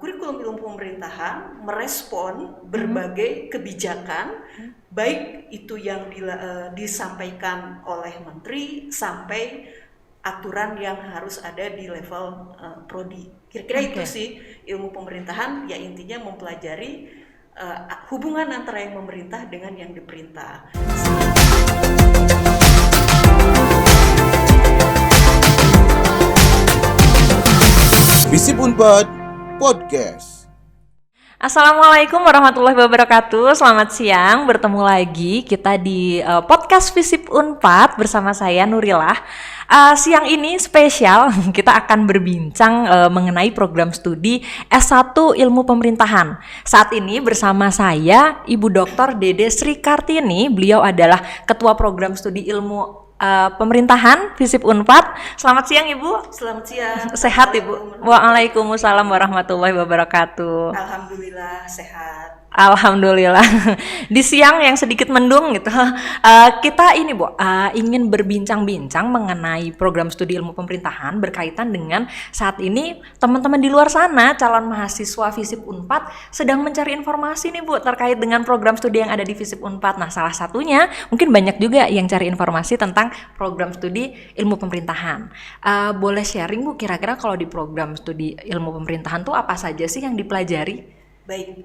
kurikulum ilmu pemerintahan merespon berbagai kebijakan, baik itu yang disampaikan oleh menteri sampai aturan yang harus ada di level prodi. Kira-kira itu sih ilmu pemerintahan, ya intinya mempelajari hubungan antara yang memerintah dengan yang diperintah. FISIP Unpad Podcast. Assalamualaikum warahmatullahi wabarakatuh. Selamat siang, bertemu lagi kita di podcast FISIP Unpad bersama saya Nurillah. Siang ini spesial, kita akan berbincang mengenai program studi S1 Ilmu Pemerintahan. Saat ini bersama saya Ibu Dr. Dede Sri Kartini. Beliau adalah Ketua Program Studi Ilmu Pemerintahan FISIP Unpad. Selamat siang Ibu. Selamat siang. Sehat Ibu? Waalaikumsalam warahmatullahi wabarakatuh. Alhamdulillah sehat. Alhamdulillah. Di siang yang sedikit mendung gitu, kita ini Bu ingin berbincang-bincang mengenai program studi ilmu pemerintahan berkaitan dengan saat ini teman-teman di luar sana calon mahasiswa FISIP Unpad sedang mencari informasi nih Bu terkait dengan program studi yang ada di FISIP Unpad. Nah, salah satunya mungkin banyak juga yang cari informasi tentang program studi ilmu pemerintahan. Boleh sharing Bu, kira-kira kalau di program studi ilmu pemerintahan tuh apa saja sih yang dipelajari? Baik,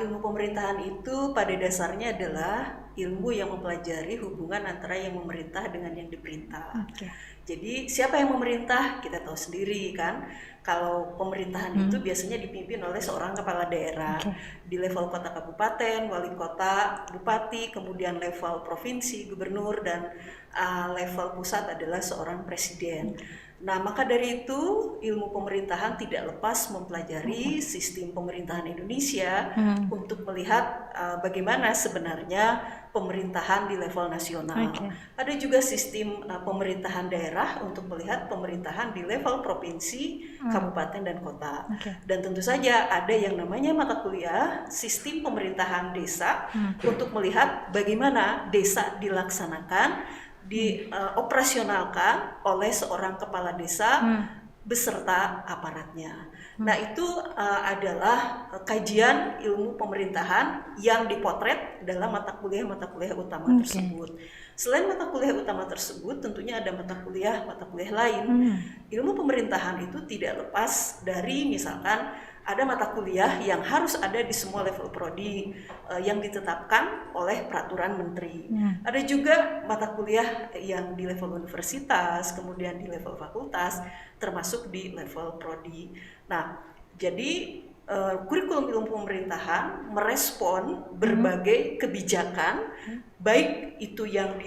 ilmu pemerintahan itu pada dasarnya adalah ilmu yang mempelajari hubungan antara yang memerintah dengan yang diperintah. Jadi siapa yang memerintah kita tahu sendiri kan. Kalau pemerintahan itu biasanya dipimpin oleh seorang kepala daerah di level kota kabupaten, wali kota, bupati, kemudian level provinsi, gubernur, dan level pusat adalah seorang presiden. Nah, maka dari itu ilmu pemerintahan tidak lepas mempelajari sistem pemerintahan Indonesia untuk melihat bagaimana sebenarnya pemerintahan di level nasional. Ada juga sistem pemerintahan daerah untuk melihat pemerintahan di level provinsi, kabupaten, dan kota. Dan tentu saja ada yang namanya mata kuliah sistem pemerintahan desa untuk melihat bagaimana desa dilaksanakan, dioperasionalkan oleh seorang kepala desa beserta aparatnya. Nah, itu adalah kajian ilmu pemerintahan yang dipotret dalam mata kuliah utama tersebut. Selain mata kuliah utama tersebut, tentunya ada mata kuliah lain. Ilmu pemerintahan itu tidak lepas dari misalkan ada mata kuliah yang harus ada di semua level prodi yang ditetapkan oleh peraturan menteri. Ada juga mata kuliah yang di level universitas, kemudian di level fakultas, termasuk di level prodi. Nah, jadi kurikulum ilmu pemerintahan merespon berbagai kebijakan, baik itu yang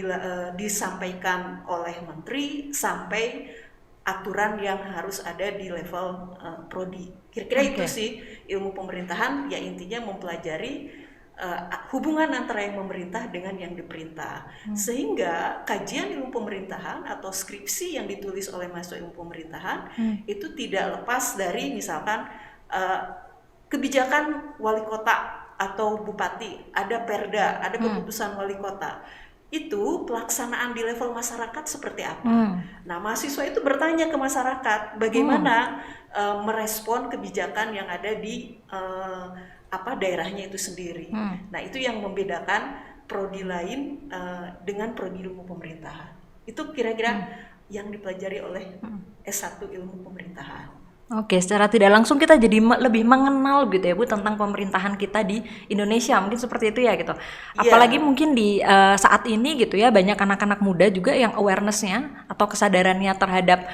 disampaikan oleh menteri sampai aturan yang harus ada di level prodi. Kira-kira itu sih ilmu pemerintahan, ya intinya mempelajari hubungan antara yang memerintah dengan yang diperintah. Sehingga kajian ilmu pemerintahan atau skripsi yang ditulis oleh mahasiswa ilmu pemerintahan itu tidak lepas dari misalkan kebijakan wali kota atau bupati, ada perda, ada keputusan wali kota. Itu pelaksanaan di level masyarakat seperti apa? Nah, mahasiswa itu bertanya ke masyarakat bagaimana merespon kebijakan yang ada di daerahnya itu sendiri. Nah, itu yang membedakan prodi lain dengan prodi ilmu pemerintahan. Itu kira-kira yang dipelajari oleh S1 ilmu pemerintahan. Oke, secara tidak langsung kita jadi lebih mengenal gitu ya Bu tentang pemerintahan kita di Indonesia, mungkin seperti itu ya gitu. Apalagi mungkin di saat ini gitu ya, banyak anak-anak muda juga yang awareness-nya atau kesadarannya terhadap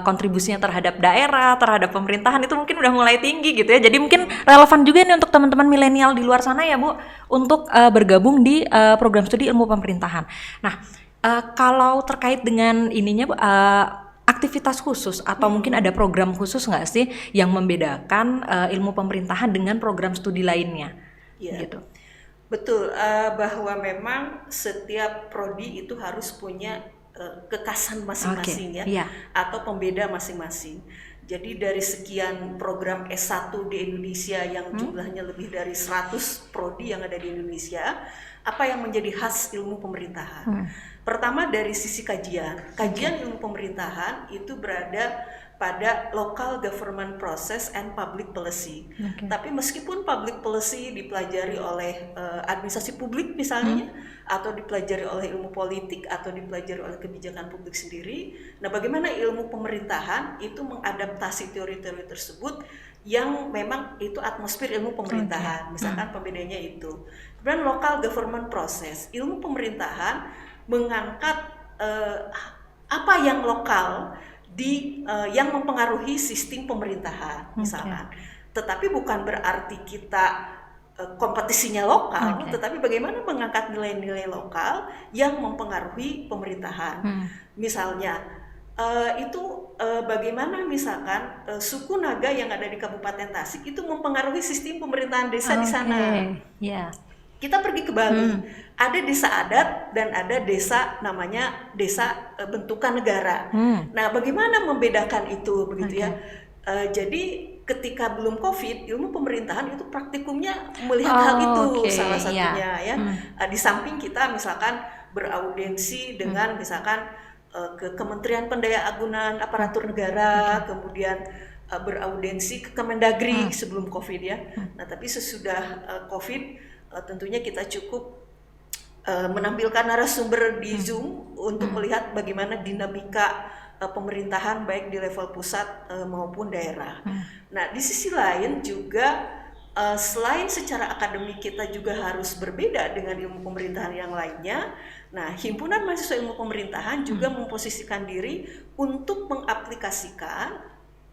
kontribusinya terhadap daerah, terhadap pemerintahan itu mungkin udah mulai tinggi gitu ya. Jadi mungkin relevan juga nih untuk teman-teman milenial di luar sana ya Bu untuk bergabung di program studi ilmu pemerintahan. Nah, kalau terkait dengan ininya Bu, aktivitas khusus atau mungkin ada program khusus nggak sih yang membedakan ilmu pemerintahan dengan program studi lainnya? Gitu. Betul, bahwa memang setiap prodi itu harus punya kekhasan masing-masing atau pembeda masing-masing. Jadi dari sekian program S1 di Indonesia yang jumlahnya lebih dari 100 prodi yang ada di Indonesia, apa yang menjadi khas ilmu pemerintahan? Pertama dari sisi kajian ilmu pemerintahan itu berada pada local government process and public policy. Tapi meskipun public policy dipelajari oleh administrasi publik misalnya, atau dipelajari oleh ilmu politik, atau dipelajari oleh kebijakan publik sendiri, nah bagaimana ilmu pemerintahan itu mengadaptasi teori-teori tersebut yang memang itu atmosfer ilmu pemerintahan, misalkan pembedanya itu. Kemudian local government process, ilmu pemerintahan mengangkat apa yang lokal yang mempengaruhi sistem pemerintahan misalkan. Tetapi bukan berarti kita kompetisinya lokal, tetapi bagaimana mengangkat nilai-nilai lokal yang mempengaruhi pemerintahan. Misalnya bagaimana misalkan suku Naga yang ada di Kabupaten Tasik itu mempengaruhi sistem pemerintahan desa di sana. Kita pergi ke Bali, ada desa adat dan ada desa namanya desa bentukan negara. Nah, bagaimana membedakan itu begitu ya? Jadi ketika belum COVID, ilmu pemerintahan itu praktikumnya melihat hal itu salah satunya ya. Di samping kita misalkan beraudiensi dengan misalkan ke Kementerian Pendayaagunan Aparatur Negara, kemudian beraudiensi ke Kemendagri sebelum COVID ya. Nah, tapi sesudah COVID tentunya kita cukup menampilkan narasumber di Zoom untuk melihat bagaimana dinamika pemerintahan baik di level pusat maupun daerah. Nah, di sisi lain juga selain secara akademik kita juga harus berbeda dengan ilmu pemerintahan yang lainnya. Nah, Himpunan Mahasiswa Ilmu Pemerintahan juga memposisikan diri untuk mengaplikasikan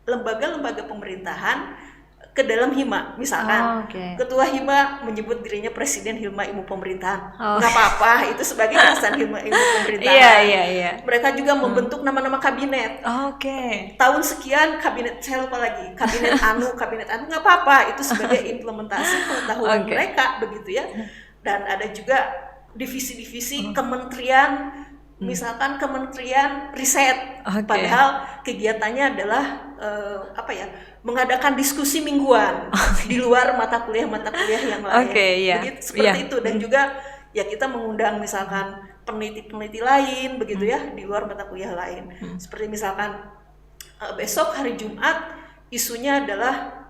lembaga-lembaga pemerintahan ke dalam Hima, misalkan ketua Hima menyebut dirinya Presiden Hima Ilmu Pemerintahan, nggak apa-apa, itu sebagai kekuasaan Hima Ilmu Pemerintahan. Mereka juga membentuk nama-nama kabinet. Tahun sekian kabinet, saya lupa lagi, kabinet anu nggak apa-apa, itu sebagai implementasi pengetahuan mereka begitu ya. Dan ada juga divisi-divisi kementerian, misalkan Kementerian Riset, padahal kegiatannya adalah mengadakan diskusi mingguan di luar mata kuliah yang lain. Begitu, seperti itu. Dan juga ya kita mengundang misalkan peneliti-peneliti lain begitu ya di luar mata kuliah lain. Seperti misalkan besok hari Jumat isunya adalah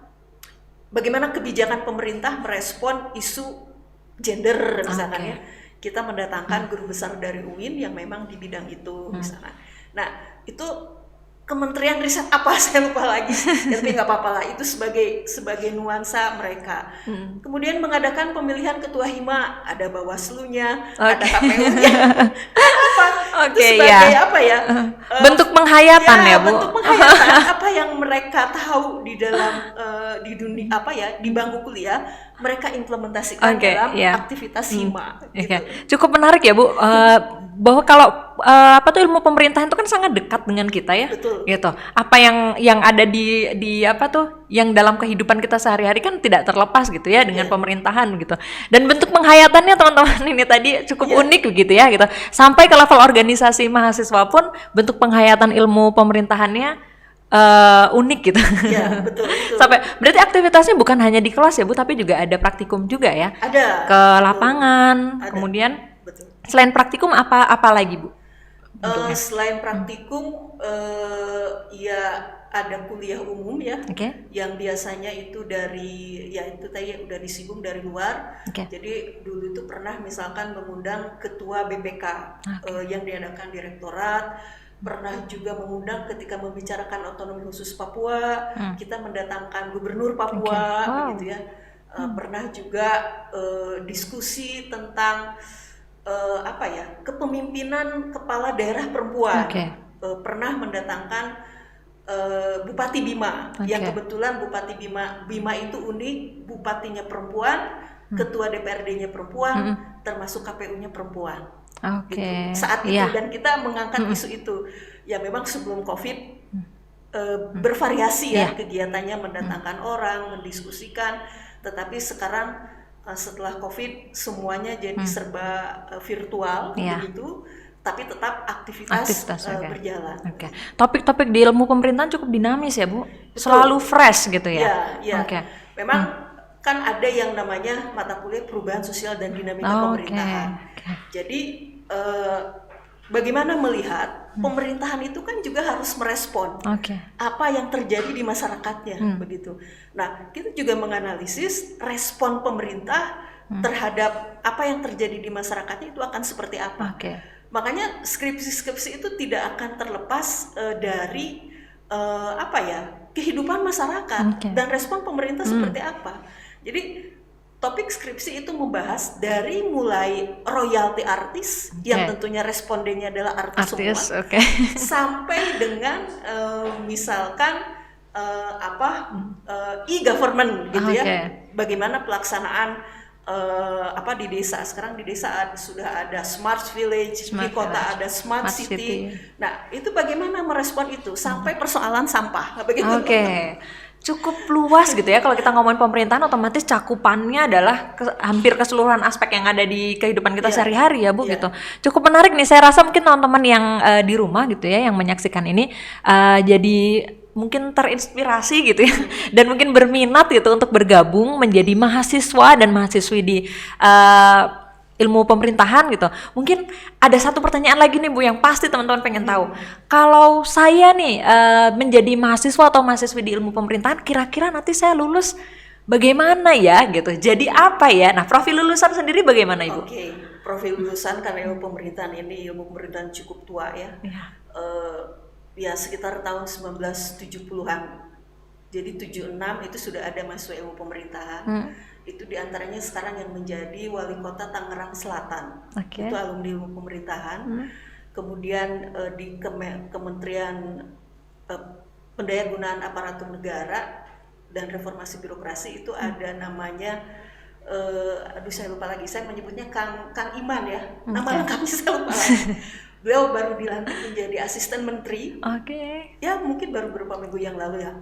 bagaimana kebijakan pemerintah merespon isu gender misalkan ya. Kita mendatangkan guru besar dari UIN yang memang di bidang itu misalkan. Nah, itu Kementerian Riset apa saya lupa lagi, tapi nggak apa-apa lah, itu sebagai nuansa mereka. Kemudian mengadakan pemilihan ketua Hima, ada Bawaslu-nya, ada KPU-nya, itu sebagai apa ya? Bentuk penghayatan ya Bu. Bentuk penghayatan apa yang mereka tahu di dalam di dunia di bangku kuliah mereka implementasikan dalam aktivitas Hima. Gitu. Cukup menarik ya Bu. Bahwa kalau ilmu pemerintahan itu kan sangat dekat dengan kita ya. Betul. Gitu. Apa yang ada di yang dalam kehidupan kita sehari-hari kan tidak terlepas gitu ya dengan pemerintahan gitu. Dan bentuk penghayatannya teman-teman ini tadi cukup unik begitu ya gitu. Sampai ke level organisasi mahasiswa pun bentuk penghayatan ilmu pemerintahannya unik gitu. Iya, betul. Sampai berarti aktivitasnya bukan hanya di kelas ya Bu, tapi juga ada praktikum juga ya. Ada. Ke lapangan, kemudian selain praktikum apa lagi Bu? Selain praktikum ya ada kuliah umum ya, yang biasanya itu dari itu tadi udah disinggung dari luar. Jadi dulu itu pernah misalkan mengundang ketua BPK yang diadakan direktorat. Pernah juga mengundang ketika membicarakan otonomi khusus Papua, kita mendatangkan gubernur Papua, begitu ya. Pernah juga diskusi tentang kepemimpinan kepala daerah perempuan. Pernah mendatangkan Bupati Bima, yang kebetulan Bupati Bima itu unik, bupatinya perempuan, ketua DPRD-nya perempuan, termasuk KPU-nya perempuan. Gitu. Saat itu dan kita mengangkat isu itu. Ya memang sebelum COVID bervariasi ya kegiatannya, mendatangkan orang, mendiskusikan. Tetapi sekarang setelah COVID semuanya jadi serba virtual begitu. Tapi tetap aktivitas berjalan. Topik-topik di ilmu pemerintahan cukup dinamis ya Bu. Selalu fresh gitu ya. Memang kan ada yang namanya mata kuliah perubahan sosial dan dinamika pemerintahan. Jadi bagaimana melihat pemerintahan itu kan juga harus merespon apa yang terjadi di masyarakatnya, begitu. Nah, kita juga menganalisis respon pemerintah terhadap apa yang terjadi di masyarakatnya itu akan seperti apa. Makanya skripsi-skripsi itu tidak akan terlepas dari kehidupan masyarakat dan respon pemerintah seperti apa. Jadi topik skripsi itu membahas dari mulai royalti artis yang tentunya respondennya adalah artis semua, sampai dengan misalkan e-government gitu ya. Bagaimana pelaksanaan di desa. Sekarang di desa sudah ada smart village, di kota ada smart city. Nah, itu bagaimana merespon itu sampai persoalan sampah begitu. Cukup luas gitu ya. Kalau kita ngomongin pemerintahan, otomatis cakupannya adalah hampir keseluruhan aspek yang ada di kehidupan kita sehari-hari ya Bu gitu. Cukup menarik nih. Saya rasa mungkin teman-teman yang di rumah gitu ya, yang menyaksikan ini jadi mungkin terinspirasi gitu ya, dan mungkin berminat gitu untuk bergabung menjadi mahasiswa dan mahasiswi di ilmu pemerintahan gitu. Mungkin ada satu pertanyaan lagi nih Bu yang pasti teman-teman pengen tahu. Kalau saya nih menjadi mahasiswa atau mahasiswi di ilmu pemerintahan, kira-kira nanti saya lulus bagaimana ya gitu. Jadi apa ya? Nah, profil lulusan sendiri bagaimana Ibu? Profil lulusan karena ilmu pemerintahan ini ilmu pemerintahan cukup tua ya. Ya sekitar tahun 1970-an. Jadi 76 itu sudah ada mahasiswa ilmu pemerintahan. Itu diantaranya sekarang yang menjadi wali kota Tangerang Selatan. Itu alumni ilmu pemerintahan. Kemudian di Kementerian Pendayagunaan Aparatur Negara dan Reformasi Birokrasi itu ada namanya saya lupa lagi. Saya menyebutnya Kang Iman ya. Nama lengkapnya saya lupa lagi. Beliau baru dilantik menjadi asisten menteri. Ya mungkin baru beberapa minggu yang lalu ya.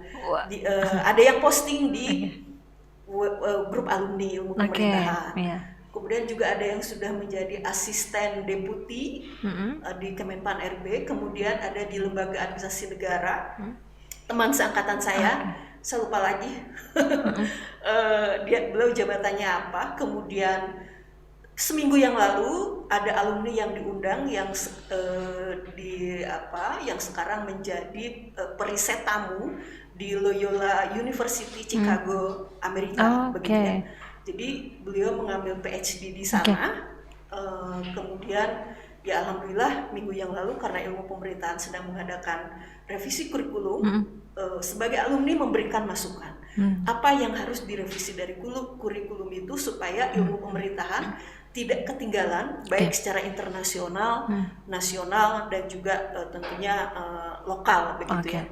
Ada yang posting di grup alumni ilmu pemerintahan. Kemudian juga ada yang sudah menjadi asisten deputi di Kemenpan RB. Kemudian ada di Lembaga Administrasi Negara. Teman seangkatan saya lupa lagi. Beliau jabatannya apa. Kemudian seminggu yang lalu ada alumni yang diundang yang yang sekarang menjadi periset tamu di Loyola University Chicago Amerika begitu ya. Jadi beliau mengambil PhD di sana. Kemudian ya alhamdulillah minggu yang lalu karena ilmu pemerintahan sedang mengadakan revisi kurikulum, sebagai alumni memberikan masukan apa yang harus direvisi dari kurikulum itu supaya ilmu pemerintahan tidak ketinggalan baik secara internasional, nasional dan juga tentunya lokal begitu ya.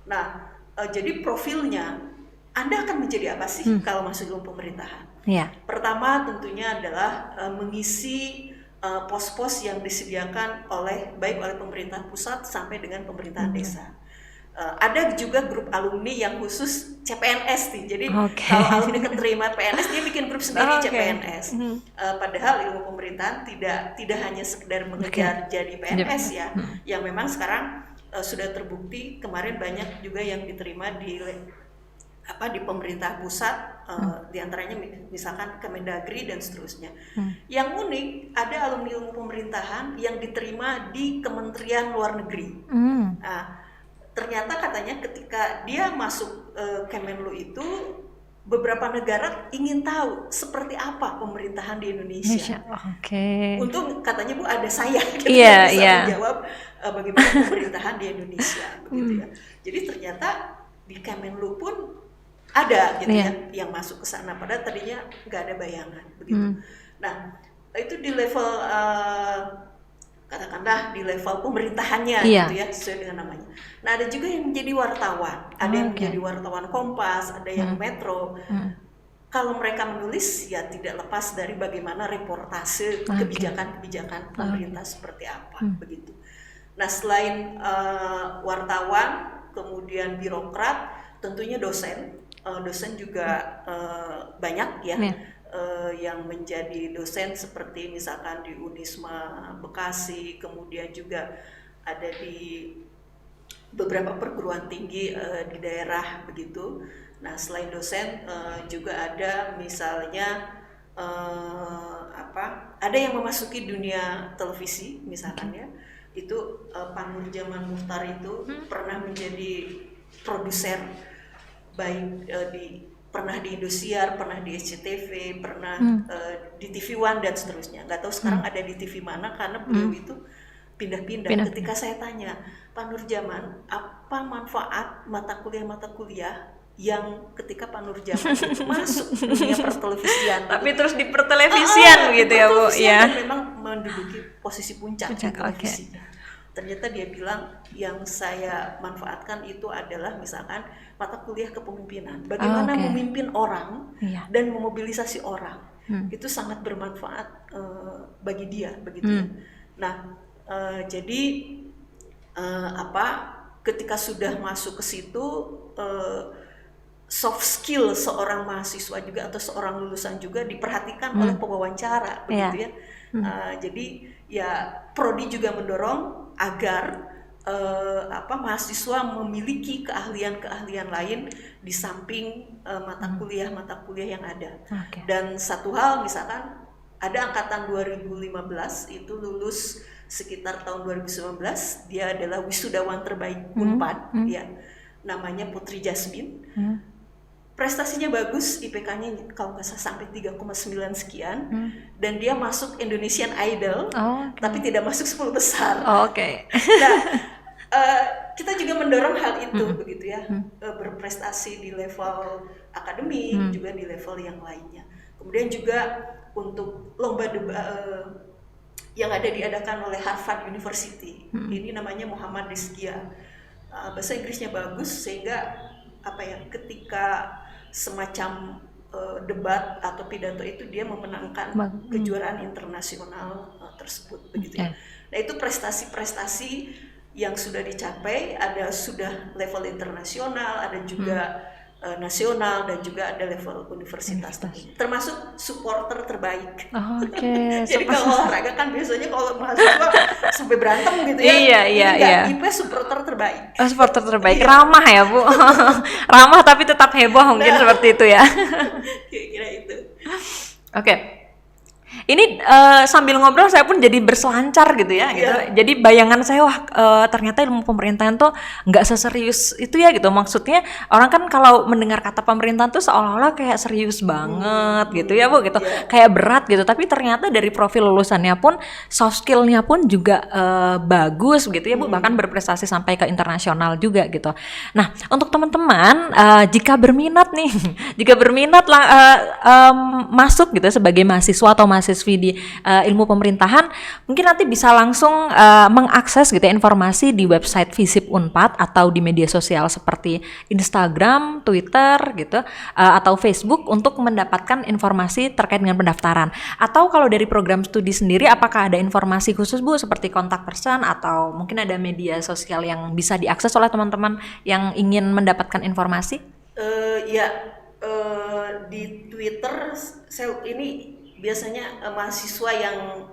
Nah, jadi profilnya Anda akan menjadi apa sih kalau masuk ilmu pemerintahan? Pertama tentunya adalah mengisi pos-pos yang disediakan baik oleh pemerintah pusat sampai dengan pemerintahan desa. Ada juga grup alumni yang khusus CPNS nih. Jadi kalau alumni keterima PNS dia bikin grup sendiri CPNS. Padahal ilmu pemerintahan tidak hanya sekedar mengejar jadi PNS ya. Yang memang sekarang sudah terbukti kemarin banyak juga yang diterima di pemerintah pusat, diantaranya misalkan Kemendagri dan seterusnya. Yang unik ada alumni ilmu pemerintahan yang diterima di Kementerian Luar Negeri. Nah, ternyata katanya ketika dia masuk Kemenlu itu beberapa negara ingin tahu seperti apa pemerintahan di Indonesia. Untung katanya Bu ada saya gitu yang bisa menjawab bagaimana pemerintahan di Indonesia begitu ya. Jadi ternyata di Kemenlu pun ada gitu ya yang masuk ke sana padahal tadinya nggak ada bayangan begitu. Nah, itu di level katakanlah di level pemerintahannya gitu ya sesuai dengan namanya. Nah ada juga yang menjadi wartawan, ada yang menjadi wartawan Kompas, ada yang Metro. Kalau mereka menulis ya tidak lepas dari bagaimana reportase kebijakan-kebijakan pemerintah seperti apa begitu. Nah selain wartawan, kemudian birokrat, tentunya dosen juga banyak ya. Yang menjadi dosen seperti misalkan di Unisma Bekasi, kemudian juga ada di beberapa perguruan tinggi di daerah begitu. Nah selain dosen juga ada misalnya ada yang memasuki dunia televisi misalkan ya. itu Pak Nurjaman Muchtar itu pernah menjadi produser, baik pernah di Indosiar, pernah di SCTV, pernah di TV One dan seterusnya. Nggak tahu sekarang ada di TV mana karena beliau itu pindah-pindah. Ketika saya tanya, Pak Nurjaman, apa manfaat mata kuliah yang ketika Pak Nurjaman itu masuk dunia pertelevisian, tapi terus di pertelevisian gitu ya Bu ya, dan memang menduduki posisi puncak di televisi. Ternyata dia bilang yang saya manfaatkan itu adalah misalkan mata kuliah kepemimpinan, bagaimana memimpin orang dan memobilisasi orang, itu sangat bermanfaat bagi dia begitu ya. Nah jadi ketika sudah masuk ke situ, soft skill seorang mahasiswa juga atau seorang lulusan juga diperhatikan oleh pewawancara begitu ya. Jadi ya prodi juga mendorong agar mahasiswa memiliki keahlian-keahlian lain di samping mata kuliah yang ada. Dan satu hal, misalkan ada angkatan 2015 itu lulus sekitar tahun 2019, dia adalah wisudawan terbaik Unpad ya, namanya Putri Jasmine. Prestasinya bagus, IPK-nya kalau nggak salah sampai 3,9 sekian, dan dia masuk Indonesian Idol, tapi tidak masuk 10 besar. Nah, kita juga mendorong hal itu begitu ya, berprestasi di level akademik, juga di level yang lainnya. Kemudian juga untuk lomba yang ada diadakan oleh Harvard University, ini namanya Muhammad Rizkia. Bahasa Inggrisnya bagus sehingga ketika semacam debat atau pidato itu dia memenangkan kejuaraan internasional tersebut begitu ya. Nah itu prestasi-prestasi yang sudah dicapai, ada sudah level internasional, ada juga nasional, dan juga ada level universitas. Termasuk supporter terbaik. Jadi kalau olahraga kan biasanya kalau mahasiswa sampai berantem gitu ya. Iya. IP supporter terbaik. Supporter terbaik, ramah ya Bu. Ramah tapi tetap heboh mungkin seperti itu ya. Kira-kira itu. Ini sambil ngobrol saya pun jadi berselancar gitu ya, gitu. Jadi bayangan saya ternyata ilmu pemerintahan tuh nggak seserius itu ya gitu. Maksudnya orang kan kalau mendengar kata pemerintahan tuh seolah-olah kayak serius banget gitu ya Bu gitu, kayak berat gitu. Tapi ternyata dari profil lulusannya pun soft skill-nya pun juga bagus gitu ya Bu, bahkan berprestasi sampai ke internasional juga gitu. Nah untuk teman-teman jika berminat masuk gitu sebagai mahasiswa atau mahasiswi di ilmu pemerintahan, mungkin nanti bisa langsung mengakses gitu ya, informasi di website Visip Unpad atau di media sosial seperti Instagram, Twitter gitu, atau Facebook untuk mendapatkan informasi terkait dengan pendaftaran. Atau kalau dari program studi sendiri, apakah ada informasi khusus Bu seperti kontak person atau mungkin ada media sosial yang bisa diakses oleh teman-teman yang ingin mendapatkan informasi? Di Twitter saya ini biasanya mahasiswa yang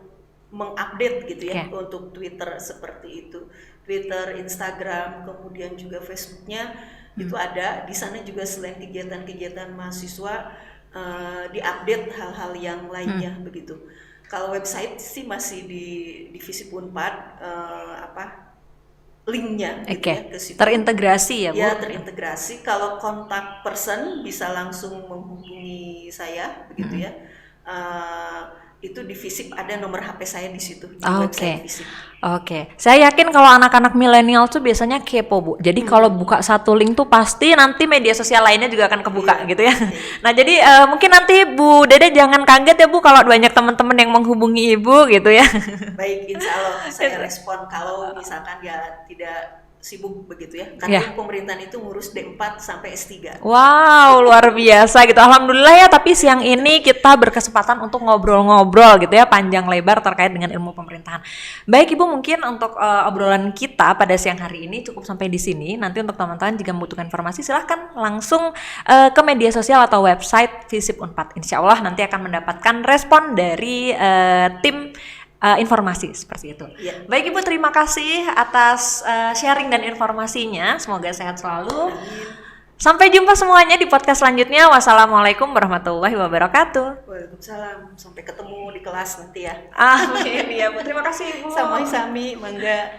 mengupdate gitu ya, untuk Twitter seperti itu, Twitter, Instagram, kemudian juga Facebooknya itu ada. Di sana juga selain kegiatan-kegiatan mahasiswa diupdate hal-hal yang lainnya begitu. Kalau website sih masih di Visip Unpad, linknya gitu ya, ke situ. Terintegrasi ya Bu? Ya terintegrasi. Kalau kontak person bisa langsung menghubungi saya begitu ya. Itu di Visip ada nomor HP saya di situ di website Visip. Saya yakin kalau anak-anak milenial tuh biasanya kepo Bu. Jadi kalau buka satu link tuh pasti nanti media sosial lainnya juga akan kebuka gitu ya. Nah jadi mungkin nanti Bu Dede jangan kaget ya Bu kalau banyak teman-teman yang menghubungi Ibu gitu ya. Baik, insya Allah saya respon kalau misalkan ya tidak sibuk begitu ya, karena pemerintahan itu ngurus D4 sampai S3. Wow, luar biasa gitu. Alhamdulillah ya, tapi siang ini kita berkesempatan untuk ngobrol-ngobrol gitu ya, panjang lebar terkait dengan ilmu pemerintahan. Baik Ibu, mungkin untuk obrolan kita pada siang hari ini cukup sampai di sini. Nanti untuk teman-teman jika membutuhkan informasi silahkan langsung ke media sosial atau website Visip Unpad. Insya Allah nanti akan mendapatkan respon dari tim informasi seperti itu. Baik Ibu, terima kasih atas sharing dan informasinya. Semoga sehat selalu. Sampai jumpa semuanya di podcast selanjutnya. Wassalamualaikum warahmatullahi wabarakatuh. Waalaikumsalam. Sampai ketemu di kelas nanti ya. Amin. Ya, Bu. Terima kasih, Ibu. Sama-sama, mangga.